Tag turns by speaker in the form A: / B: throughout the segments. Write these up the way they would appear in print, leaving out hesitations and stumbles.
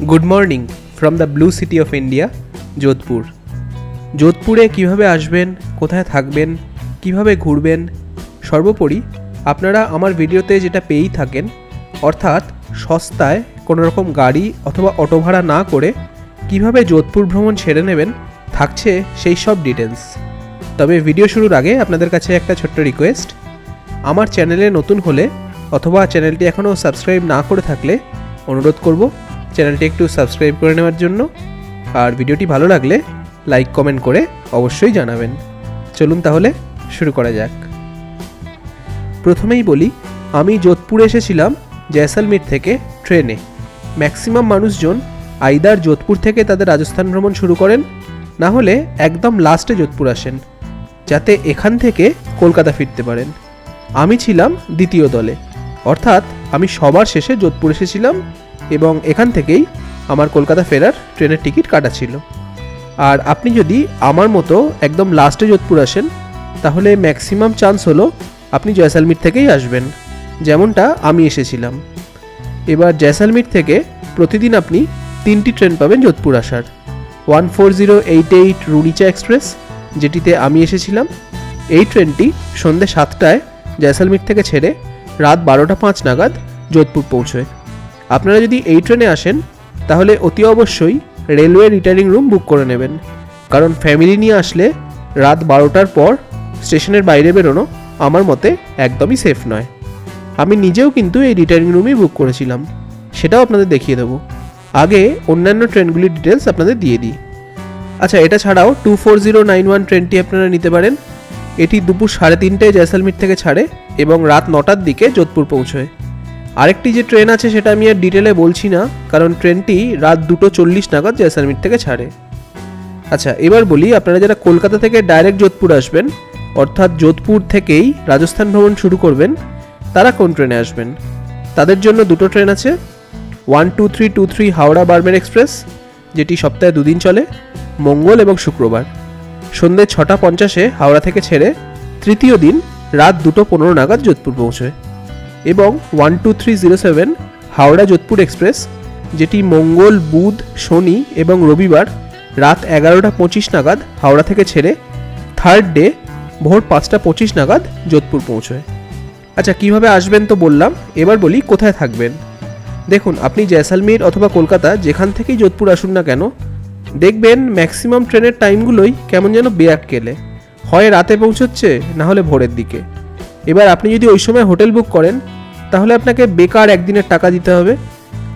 A: Good morning from the blue city of India, Jodhpur. যোধপুরে কিভাবে আসবেন, কোথায় থাকবেন, কিভাবে ঘুরবেন, সর্বোপরি আপনারা আমার ভিডিওতে যেটা পেয়েই থাকেন, অর্থাৎ সস্তায় কোনো রকম গাড়ি অথবা অটো ভাড়া না করে কিভাবে যোধপুর ভ্রমণ সেরে নেবেন, থাকছে সেই সব ডিটেলস। তবে ভিডিও শুরুর আগে আপনাদের কাছে একটা ছোট্ট রিকোয়েস্ট, আমার চ্যানেলে নতুন হলে অথবা চ্যানেলটি এখনও সাবস্ক্রাইব না করে থাকলে অনুরোধ করব চ্যানেলটি একটু সাবস্ক্রাইব করে নেওয়ার জন্য। আর ভিডিওটি ভালো লাগলে লাইক কমেন্ট করে অবশ্যই জানাবেন। চলুন তাহলে শুরু করা যাক। প্রথমেই বলি, আমি যোধপুরে এসেছিলাম জয়সলমীর থেকে ট্রেনে। ম্যাক্সিমাম মানুষজন আইদার যোধপুর থেকে তাদের রাজস্থান ভ্রমণ শুরু করেন, না হলে একদম লাস্টে যোধপুর আসেন, যাতে এখান থেকে কলকাতা ফিরতে পারেন। আমি ছিলাম দ্বিতীয় দলে, অর্থাৎ আমি সবার শেষে যোধপুর এসেছিলাম এবং এখান থেকেই আমার কলকাতা ফেরার ট্রেনের টিকিট কাটা ছিল। আর আপনি যদি আমার মতো একদম লাস্টে যোধপুর আসেন, তাহলে ম্যাক্সিমাম চান্স হলো আপনি জয়সলমীর থেকেই আসবেন, যেমনটা আমি এসেছিলাম। এবার জয়সলমীর থেকে প্রতিদিন আপনি 3টি ট্রেন পাবেন যোধপুর আসার। 14088 রুনিচা এক্সপ্রেস, যেটিতে আমি এসেছিলাম। এই ট্রেনটি সন্ধ্যে 7টায় জয়সলমীর থেকে ছেড়ে রাত 12টা 5 নাগাদ যোধপুর পৌঁছয়। আপনারা যদি এই ট্রেনে আসেন, তাহলে অতি অবশ্যই রেলওয়ে রিটার্নিং রুম বুক করে নেবেন, কারণ ফ্যামিলি নিয়ে আসলে রাত 12টার পর স্টেশনের বাইরে বেরোনো আমার মতে একদমই সেফ নয়। আমি নিজেও কিন্তু এই রিটার্নিং রুমই বুক করেছিলাম, সেটাও আপনাদের দেখিয়ে দেবো। আগে অন্যান্য ট্রেনগুলির ডিটেলস আপনাদের দিয়ে দিই। আচ্ছা, এটা ছাড়াও 24091 ট্রেনটি আপনারা নিতে পারেন। এটি দুপুর 3:30টায় জয়সলমীর থেকে ছাড়ে এবং রাত 9টার দিকে যোধপুর পৌঁছয়। আরেকটি যে ট্রেন আছে সেটা আমি আর ডিটেলে বলছি না, কারণ ট্রেনটি রাত 2:40 নাগাদ জয়সলমীর থেকে ছাড়ে। আচ্ছা, এবার বলি, আপনারা যারা কলকাতা থেকে ডাইরেক্ট যোধপুর আসবেন, অর্থাৎ যোধপুর থেকেই রাজস্থান ভ্রমণ শুরু করবেন, তারা কোন ট্রেনে আসবেন? তাদের জন্য দুটো ট্রেন আছে। 12323 হাওড়া বারমের এক্সপ্রেস, যেটি সপ্তাহে 2 দিন চলে, মঙ্গল এবং শুক্রবার। সন্ধ্যে 6:50 হাওড়া থেকে ছেড়ে তৃতীয় দিন রাত 2:15 নাগাদ যোধপুর পৌঁছয়। এবং 12307 হাওড়া যোধপুর এক্সপ্রেস, যেটি মঙ্গল, বুধ, শনি এবং রবিবার রাত 11:25 নাগাদ হাওড়া থেকে ছেড়ে থার্ড ডে ভোর 5:25 নাগাদ যোধপুর পৌঁছয়। আচ্ছা, কিভাবে আসবেন তো বললাম, এবার বলি কোথায় থাকবেন। দেখুন, আপনি জয়সলমীর অথবা কলকাতা যেখান থেকেই যোধপুর আসুন না কেন, দেখবেন ম্যাক্সিমাম ট্রেনের টাইমগুলোই কেমন যেন বেয়াক্কেলে, হয় রাতে পৌঁছচ্ছে, না হলে ভোরের দিকে। এবার আপনি যদি ওই সময় হোটেল বুক করেন, তাহলে আপনাকে বেকার একদিনের টাকা দিতে হবে,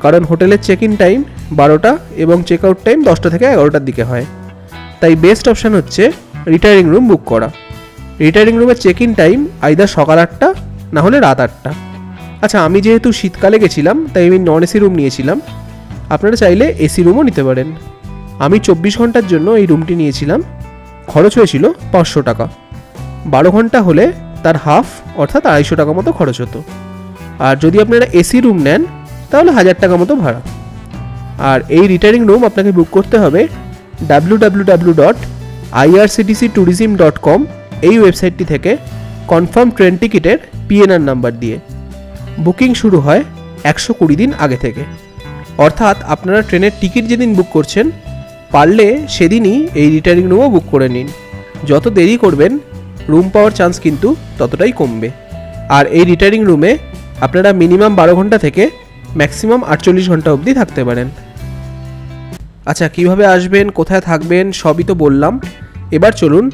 A: কারণ হোটেলের চেক ইন টাইম 12টা এবং চেক আউট টাইম 10টা থেকে 11টার দিকে হয়। তাই বেস্ট অপশান হচ্ছে রিটার্নিং রুম বুক করা। রিটার্নিং রুমের চেক ইন টাইম আইদার সকাল 8টা না হলে রাত 8টা। আচ্ছা, আমি যেহেতু শীতকালে গেছিলাম তাই আমি নন এসি রুম নিয়েছিলাম। আপনারা চাইলে এসি রুমও নিতে পারেন। আমি 24 ঘন্টার জন্য এই রুমটি নিয়েছিলাম। খরচ হয়েছিল 500 টাকা। 12 ঘন্টা হলে তার হাফ, অর্থাৎ 250 টাকা মতো খরচ হতো। আর যদি আপনারা এসি রুম নেন, তাহলে 1000 টাকা মতো ভাড়া। আর এই রিটার্নিং রুম আপনাকে বুক করতে হবে www.irctctourism.com এই ওয়েবসাইটটি থেকে কনফার্ম ট্রেন টিকিটের PNR নাম্বার দিয়ে। বুকিং শুরু হয় 120 দিন আগে থেকে, অর্থাৎ আপনারা ট্রেনের টিকিট যেদিন বুক করছেন, পারলে সেদিনই এই রিটার্নিং রুমও বুক করে নিন। যত দেরি করবেন, রুম পাওয়ার চান্স কিন্তু ততটাই কমবে। আর এই রিটার্নিং রুমে আপনারা মিনিমাম 12 ঘন্টা থেকে ম্যাক্সিমাম 48 ঘন্টা অবধি থাকতে পারেন। আচ্ছা, কিভাবে আসবেন, কোথায় থাকবেন, সবই তো বললাম। এবার চলুন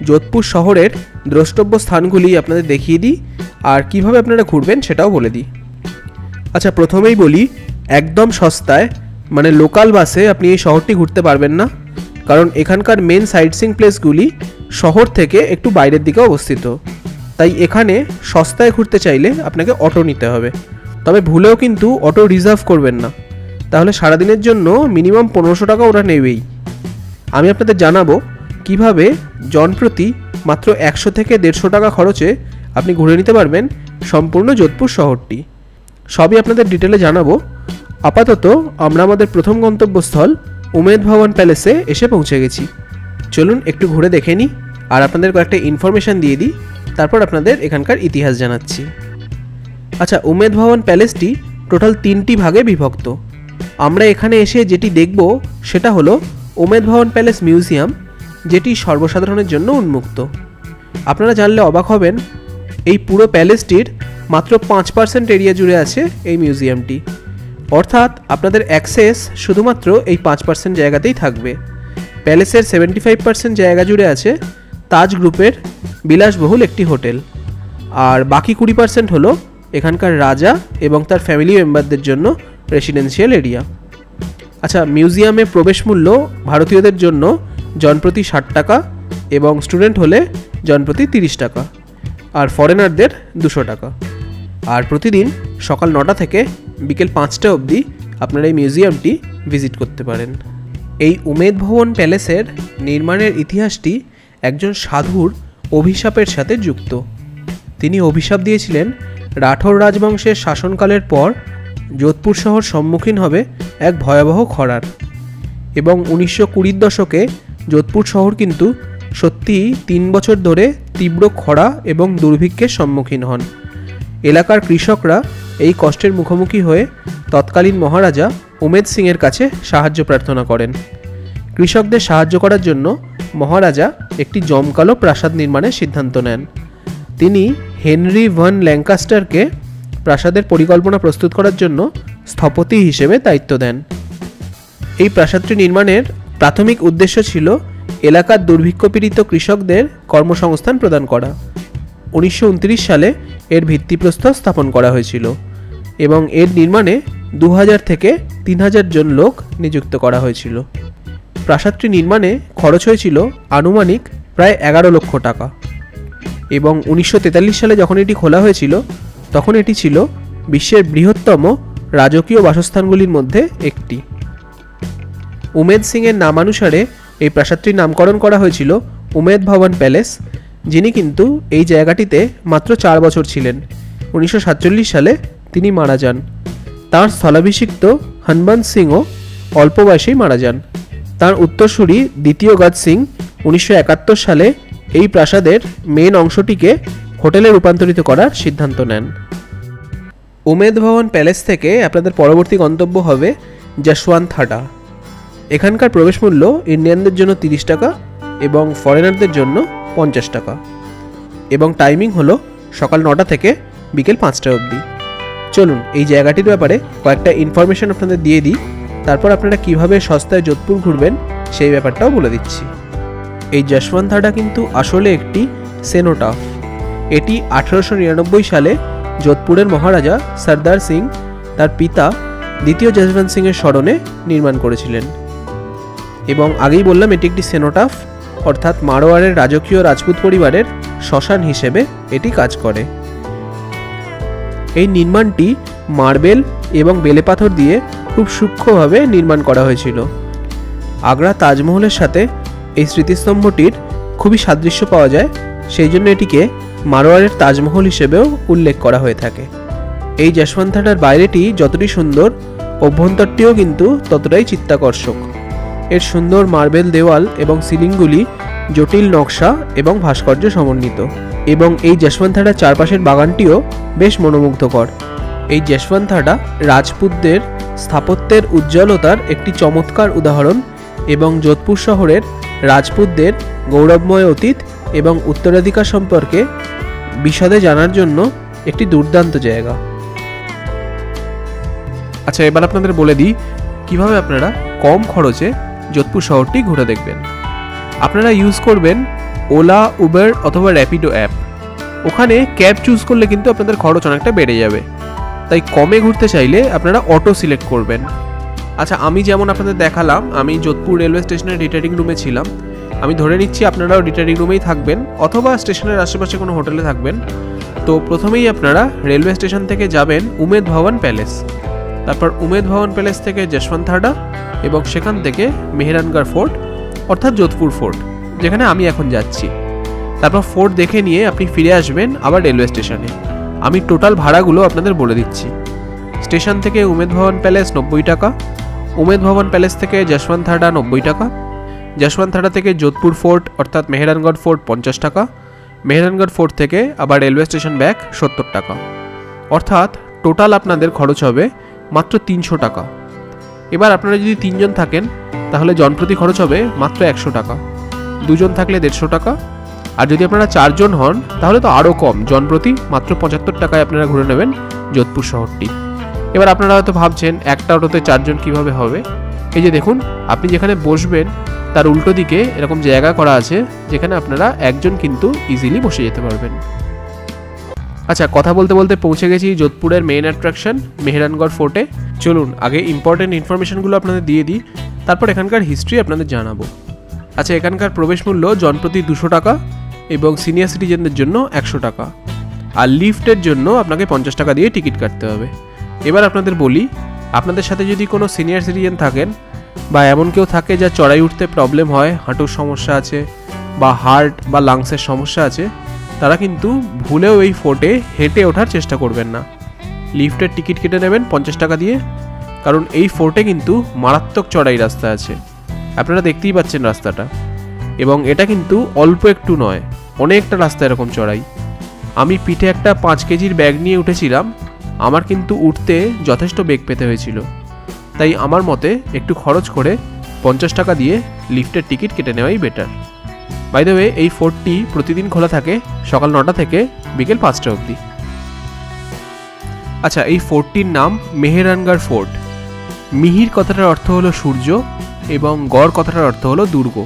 A: যোধপুর শহরের দ্রষ্টব্য স্থানগুলি আপনাদের দেখিয়ে দিই, আর কিভাবে আপনারা ঘুরবেন সেটাও বলে দিই। আচ্ছা, প্রথমেই বলি, একদম সস্তায় মানে লোকাল বাসে আপনি এই শহরটি ঘুরতে পারবেন না, কারণ এখানকার মেন সাইটসিং প্লেসগুলি শহর থেকে একটু বাইরের দিকে অবস্থিত। তাই এখানে সস্তায় ঘুরতে চাইলে আপনাকে অটো নিতে হবে। তবে ভুলেও কিন্তু অটো রিজার্ভ করবেন না, তাহলে সারাদিনের জন্য মিনিমাম 1500 টাকা ওরা নেবেই। আমি আপনাদের জানাবো কিভাবে জনপ্রতি মাত্র 100 থেকে 150 টাকা খরচে আপনি ঘুরে নিতে পারবেন সম্পূর্ণ যোধপুর শহরটি। সবই আপনাদের ডিটেলে জানাবো। আপাতত আমরা আমাদের প্রথম গন্তব্যস্থল উমেদ ভবন প্যালেসে এসে পৌঁছে গেছি। চলুন একটু ঘুরে দেখে নিই আর আপনাদের কয়েকটা ইনফরমেশান দিয়ে দিই, তারপর আপনাদের এখানকার ইতিহাস জানাচ্ছি। আচ্ছা, উমেদ ভবন প্যালেসটি টোটাল 3টি ভাগে বিভক্ত। আমরা এখানে এসে যেটি দেখব সেটা হলো উমেদ ভবন প্যালেস মিউজিয়াম, যেটি সর্বসাধারণের জন্য উন্মুক্ত। আপনারা জানলে অবাক হবেন, এই পুরো প্যালেসটির মাত্র 5% এরিয়া জুড়ে আছে এই মিউজিয়ামটি, অর্থাৎ আপনাদের অ্যাক্সেস শুধুমাত্র এই 5% জায়গাতেই থাকবে। প্যালেসের 75% জায়গা জুড়ে আছে তাজ গ্রুপের বিলাসবহুল একটি হোটেল, আর বাকি 20% হলো এখানকার রাজা এবং তার ফ্যামিলি মেম্বারদের জন্য রেসিডেন্সিয়াল এরিয়া। আচ্ছা, মিউজিয়ামে প্রবেশ মূল্য ভারতীয়দের জন্য জনপ্রতি 60 টাকা এবং স্টুডেন্ট হলে জনপ্রতি 30 টাকা, আর ফরেনারদের 200 টাকা। আর প্রতিদিন সকাল 9টা থেকে বিকেল 5টা অবধি আপনারা এই মিউজিয়ামটি ভিজিট করতে পারেন। এই উমেদ ভবন প্যালেসের নির্মাণের ইতিহাসটি একজন সাধুর অভিশাপের সাথে যুক্ত। তিনি অভিশাপ দিয়েছিলেন রাঠোর রাজবংশের শাসনকালের পর যোধপুর শহর সম্মুখীন হবে এক ভয়াবহ খরার, এবং 1920-র দশকে যোধপুর শহর কিন্তু সত্যিই 3 বছর ধরে তীব্র খরা এবং দুর্ভিক্ষের সম্মুখীন হন। এলাকার কৃষকরা এই কষ্টের মুখোমুখি হয়ে তৎকালীন মহারাজা উমেদ সিংয়ের কাছে সাহায্য প্রার্থনা করেন। কৃষকদের সাহায্য করার জন্য মহারাজা একটি জমকালো প্রাসাদ নির্মাণের সিদ্ধান্ত নেন। তিনি হেনরি ভান ল্যাঙ্কাস্টারকে প্রাসাদের পরিকল্পনা প্রস্তুত করার জন্য স্থপতি হিসেবে দায়িত্ব দেন। এই প্রাসাদটি নির্মাণের প্রাথমিক উদ্দেশ্য ছিল এলাকার দুর্ভিক্ষপীড়িত কৃষকদের কর্মসংস্থান প্রদান করা। 1929 সালে এর ভিত্তিপ্রস্তর স্থাপন করা হয়েছিল এবং এর নির্মাণে 2000 থেকে 3000 জন লোক নিযুক্ত করা হয়েছিল। প্রাসাদটি নির্মাণে খরচ হয়েছিল আনুমানিক প্রায় 11 লক্ষ টাকা, এবং 1943 সালে যখন এটি খোলা হয়েছিল তখন এটি ছিল বিশ্বের বৃহত্তম রাজকীয় বাসস্থানগুলির মধ্যে একটি। উমেদ সিংয়ের নামানুসারে এই প্রাসাদটির নামকরণ করা হয়েছিল উমেদ ভবন প্যালেস, যিনি কিন্তু এই জায়গাটিতে মাত্র 4 বছর ছিলেন। 1947 সালে তিনি মারা যান। তাঁর স্থলাভিষিক্ত হনবন্ত সিংও অল্প বয়সেই মারা যান। তাঁর উত্তরসূরি দ্বিতীয় গজ সিং 1971 সালে এই প্রাসাদের মেন অংশটিকে হোটেলে রূপান্তরিত করার সিদ্ধান্ত নেন। উমেদ ভবন প্যালেস থেকে আপনাদের পরবর্তী গন্তব্য হবে যশবন্ত হাটা। এখানকার প্রবেশ মূল্য ইন্ডিয়ানদের জন্য 30 টাকা এবং ফরেনারদের জন্য 50 টাকা, এবং টাইমিং হলো সকাল 9টা থেকে বিকেল 5টা অবধি। চলুন এই জায়গাটির ব্যাপারে কয়েকটা ইনফরমেশন আপনাদের দিয়ে দিই, তারপর আপনারা কিভাবে সস্তায় যোধপুর ঘুরবেন সেই ব্যাপারটাও বলে দিচ্ছি। এই যশবন্ত হাটা কিন্তু আসলে একটি সেনোটাফ। এটি 1899 সালে যোধপুরের মহারাজা সর্দার সিং তার পিতা দ্বিতীয় যশবন্ত সিংয়ের স্মরণে নির্মাণ করেছিলেন, এবং আগেই বললাম এটি একটি সেনোটাফ, অর্থাৎ মারোয়ারের রাজকীয় রাজপুত পরিবারের শ্মশান হিসেবে এটি কাজ করে। এই নির্মাণটি মার্বেল এবং বেলে পাথর দিয়ে খুব সূক্ষ্মভাবে নির্মাণ করা হয়েছিল। আগ্রা তাজমহলের সাথে এই স্মৃতিস্তম্ভটির খুবই সাদৃশ্য পাওয়া যায়, সেই জন্য এটিকে মারোয়ারের তাজমহল হিসেবেও উল্লেখ করা হয়ে থাকে। এই যশবন্ত হাটার বাইরেটি যতটি সুন্দর, অভ্যন্তরটিও কিন্তু ততটাই চিত্তাকর্ষক। এর সুন্দর মার্বেল দেওয়াল এবং সিলিংগুলি জটিল নকশা এবং ভাস্কর্য সমন্বিত, এবং এই যশবন্ত হাটার চারপাশের বাগানটিও বেশ মনোমুগ্ধকর। এই যশবন্ত হাটা রাজপুতদের স্থাপত্যের উজ্জ্বলতার একটি চমৎকার উদাহরণ, এবং যোধপুর শহরের রাজপুতদের গৌরবময় অতীত এবং উত্তরাধিকার সম্পর্কে বিশদে জানার জন্য একটি দুর্দান্ত জায়গা। আচ্ছা, এবার আপনাদের বলে দিই কিভাবে আপনারা কম খরচে যোধপুর শহরটি ঘুরে দেখবেন। আপনারা ইউজ করবেন ওলা, উবের অথবা র্যাপিডো অ্যাপ। ওখানে ক্যাব চুজ করলে কিন্তু আপনাদের খরচ অনেকটা বেড়ে যাবে, তাই কমে ঘুরতে চাইলে আপনারা অটো সিলেক্ট করবেন। আচ্ছা, আমি যেমন আপনাদের দেখালাম, আমি যোধপুর রেলওয়ে স্টেশনের রিটায়ারিং রুমে ছিলাম। আমি ধরে নিচ্ছি আপনারাও রিটায়ারিং রুমেই থাকবেন অথবা স্টেশনের আশেপাশে কোনো হোটেলে থাকবেন। তো প্রথমেই আপনারা রেলওয়ে স্টেশন থেকে যাবেন উমেদ ভবন প্যালেস, তারপর উমেদ ভবন প্যালেস থেকে যশবন্ত হাটা, এবং সেখান থেকে মেহরানগড় ফোর্ট অর্থাৎ যোধপুর ফোর্ট, যেখানে আমি এখন যাচ্ছি। তারপর ফোর্ট দেখে নিয়ে আপনি ফিরে আসবেন আবার রেলওয়ে স্টেশনে। আমি টোটাল ভাড়াগুলো আপনাদের বলে দিচ্ছি। স্টেশন থেকে উমেদ ভবন প্যালেস 90 টাকা, উমেদ ভবন প্যালেস থেকে যশবন্ত হাটা 90 টাকা, যশবন্ত হাটা থেকে যোধপুর ফোর্ট অর্থাৎ মেহরানগড় ফোর্ট 50 টাকা, মেহরানগড় ফোর্ট থেকে আবার রেলওয়ে স্টেশন ব্যাক 70 টাকা, অর্থাৎ টোটাল আপনাদের খরচ হবে মাত্র 300 টাকা। এবার আপনারা যদি 3 জন থাকেন তাহলে জনপ্রতি খরচ হবে মাত্র 100 টাকা, 2 জন থাকলে 150 টাকা, আর যদি আপনারা 4 জন হন তাহলে তো আরও কম, জনপ্রতি মাত্র 75 টাকায় আপনারা ঘুরে নেবেন যোধপুর শহরটি। এবার আপনারা হয়তো ভাবছেন একটা অটোতে 4 জন কীভাবে হবে। এই যে দেখুন, আপনি যেখানে বসবেন তার উল্টো দিকে এরকম জায়গা করা আছে যেখানে আপনারা একজন কিন্তু ইজিলি বসে যেতে পারবেন। আচ্ছা, কথা বলতে বলতে পৌঁছে গেছি যোধপুরের মেইন অ্যাট্রাকশন মেহেরানগড় ফোর্টে। চলুন আগে ইম্পর্টেন্ট ইনফরমেশনগুলো আপনাদের দিয়ে দিই, তারপর এখানকার হিস্ট্রি আপনাদের জানাবো। আচ্ছা, এখানকার প্রবেশ মূল্য জনপ্রতি 200 টাকা এবং সিনিয়র সিটিজেনদের জন্য 100 টাকা, আর লিফটের জন্য আপনাকে 50 টাকা দিয়ে টিকিট কাটতে হবে। এবার আপনাদের বলি, আপনাদের সাথে যদি কোনো সিনিয়র সিটিজেন থাকেন বা এমন কেউ থাকে যা চড়াই উঠতে প্রবলেম হয়, হাঁটুর সমস্যা আছে বা হার্ট বা লাংসের সমস্যা আছে, তারা কিন্তু ভুলেও এই ফোর্টে হেঁটে ওঠার চেষ্টা করবেন না। লিফটের টিকিট কেটে নেবেন 50 টাকা দিয়ে, কারণ এই ফোর্টে কিন্তু মারাত্মক চড়াই রাস্তা আছে, আপনারা দেখতেই পাচ্ছেন রাস্তাটা, এবং এটা কিন্তু অল্প একটু নয়, অনেকটা রাস্তা এরকম চড়াই। আমি পিঠে একটা 5 কেজির ব্যাগ নিয়ে উঠেছিলাম, আমার কিন্তু উঠতে যথেষ্ট বেগ পেতে হয়েছিল, তাই আমার মতে একটু খরচ করে 50 টাকা দিয়ে লিফটের টিকিট কেটে নেওয়াই বেটার। বাই দ্য ওয়ে, এই ফোর্টটি প্রতিদিন খোলা থাকে সকাল 9টা থেকে বিকেল 5টা অবধি। আচ্ছা, এই ফোর্টটির নাম মেহেরানগড় ফোর্ট। মিহির কথাটার অর্থ হলো সূর্য এবং গড় কথাটার অর্থ হলো দুর্গ,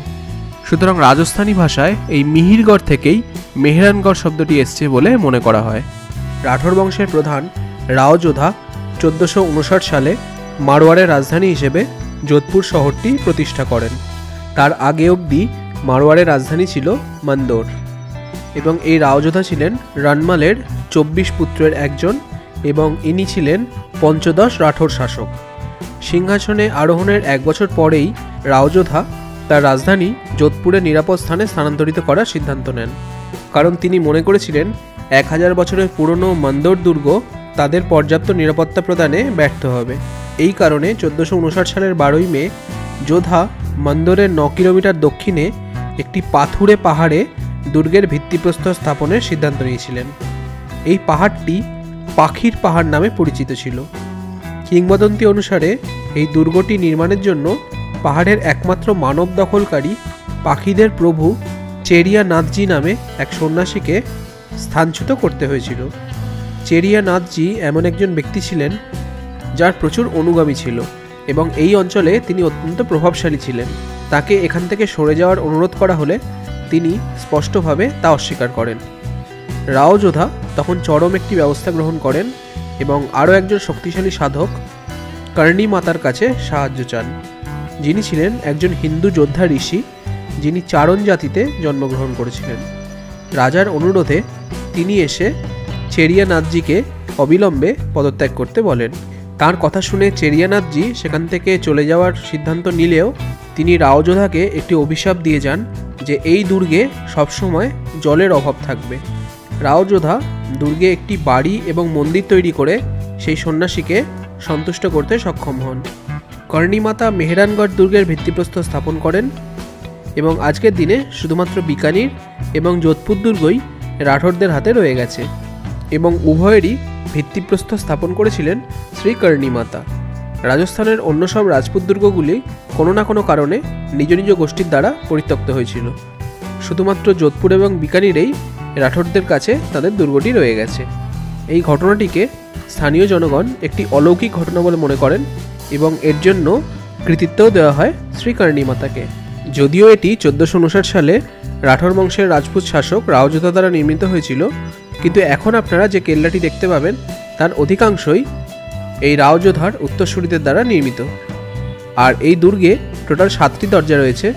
A: সুতরাং রাজস্থানী ভাষায় এই মিহিরগড় থেকেই মেহেরানগড় শব্দটি এসছে বলে মনে করা হয়। রাঠোর বংশের প্রধান রাও যোধা 1459 সালে মারওয়ারের রাজধানী হিসেবে যোধপুর শহরটি প্রতিষ্ঠা করেন। তার আগে অবধি মারওয়ারের রাজধানী ছিল মন্দোর, এবং এই রাওযোধা ছিলেন রণমালের 24 পুত্রের একজন, এবং ইনি ছিলেন পঞ্চদশ রাঠোর শাসক। সিংহাসনে আরোহণের 1 বছর পরেই রাওযোধা তার রাজধানী যোধপুরের নিরাপদ স্থানে স্থানান্তরিত করার সিদ্ধান্ত নেন, কারণ তিনি মনে করেছিলেন 1000 বছরের পুরনো মন্দোর দুর্গ তাদের পর্যাপ্ত নিরাপত্তা প্রদানে ব্যর্থ হবে। এই কারণে 1459 সালের 12ই মে যোধা মন্দোরের 9 কিলোমিটার দক্ষিণে একটি পাথুরে পাহাড়ে দুর্গের ভিত্তিপ্রস্তর স্থাপনের সিদ্ধান্ত নিয়েছিলেন। এই পাহাড়টি পাখির পাহাড় নামে পরিচিত ছিল। কিংবদন্তি অনুসারে এই দুর্গটি নির্মাণের জন্য পাহাড়ের একমাত্র মানব দখলকারী পাখিদের প্রভু চেরিয়া নাথজি নামে এক সন্ন্যাসীকে স্থানচ্যুত করতে হয়েছিল। চেরিয়া নাথজি এমন একজন ব্যক্তি ছিলেন যার প্রচুর অনুগামী ছিল, এবং এই অঞ্চলে তিনি অত্যন্ত প্রভাবশালী ছিলেন। তাকে এখান থেকে সরে যাওয়ার অনুরোধ করা হলে তিনি স্পষ্টভাবে তা অস্বীকার করেন। রাওযোধা তখন চরম একটি ব্যবস্থা গ্রহণ করেন এবং আরও একজন শক্তিশালী সাধক কর্ণী মাতার কাছে সাহায্য চান, যিনি ছিলেন একজন হিন্দু যোদ্ধা ঋষি, যিনি চারণ জাতিতে জন্মগ্রহণ করেছিলেন। রাজার অনুরোধে তিনি এসে চেরিয়ানাথজিকে অবিলম্বে পদত্যাগ করতে বলেন। তার কথা শুনে চেরিয়ানাথজি সেখান থেকে চলে যাওয়ার সিদ্ধান্ত নিলেও তিনি রাওযোধাকে একটি অভিশাপ দিয়ে যান যে এই দুর্গে সবসময় জলের অভাব থাকবে। রাওযোধা দুর্গে একটি বাড়ি এবং মন্দির তৈরি করে সেই সন্ন্যাসীকে সন্তুষ্ট করতে সক্ষম হন। কর্ণীমাতা মেহেরানগড় দুর্গের ভিত্তিপ্রস্তর স্থাপন করেন, এবং আজকের দিনে শুধুমাত্র বিকানির এবং যোধপুর দুর্গই রাঠোরদের হাতে রয়ে গেছে, এবং উভয়েরই ভিত্তিপ্রস্তর স্থাপন করেছিলেন শ্রী কর্ণীমাতা। রাজস্থানের অন্য সব রাজপুত দুর্গগুলি কোনো না কোনো কারণে নিজ নিজ গোষ্ঠীর দ্বারা পরিত্যক্ত হয়েছিল, শুধুমাত্র যোধপুর এবং বিকানিরেই রাঠোরদের কাছে তাদের দুর্গটি রয়ে গেছে। এই ঘটনাটিকে স্থানীয় জনগণ একটি অলৌকিক ঘটনা বলে মনে করেন, এবং এর জন্য কৃতিত্বও দেওয়া হয় শ্রী কর্ণীমাতাকে। যদিও এটি 1459 সালে রাঠোর বংশের রাজপুত শাসক রাওযোধা দ্বারা নির্মিত হয়েছিল, কিন্তু এখন আপনারা যে কেল্লাটি দেখতে পাবেন তার অধিকাংশই এই রাওযোধার উত্তরসূরিদের দ্বারা নির্মিত। আর এই দুর্গে টোটাল 7টি দরজা রয়েছে,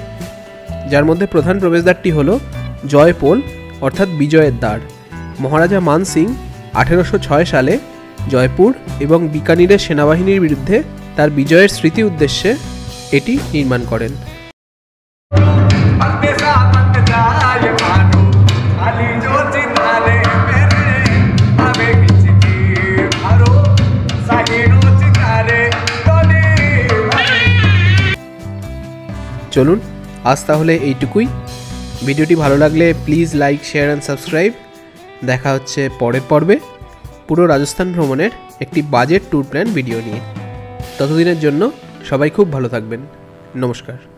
A: যার মধ্যে প্রধান প্রবেশদ্বারটি হল জয়পোল অর্থাৎ বিজয়ের দ্বার। মহারাজা মান সিং 1806 সালে জয়পুর এবং বিকানিরের সেনাবাহিনীর বিরুদ্ধে তার বিজয়ের স্মৃতি উদ্দেশ্যে এটি নির্মাণ করেন। চলুন আজ তাহলে এইটুকুই। ভিডিওটি ভালো লাগলে please like, share and subscribe. দেখা হচ্ছে পরের পর্বে পুরো রাজস্থান ভ্রমণের একটি বাজেট ট্যুর প্ল্যান ভিডিও নিয়ে। ততদিনের জন্য সবাই খুব ভালো থাকবেন। নমস্কার।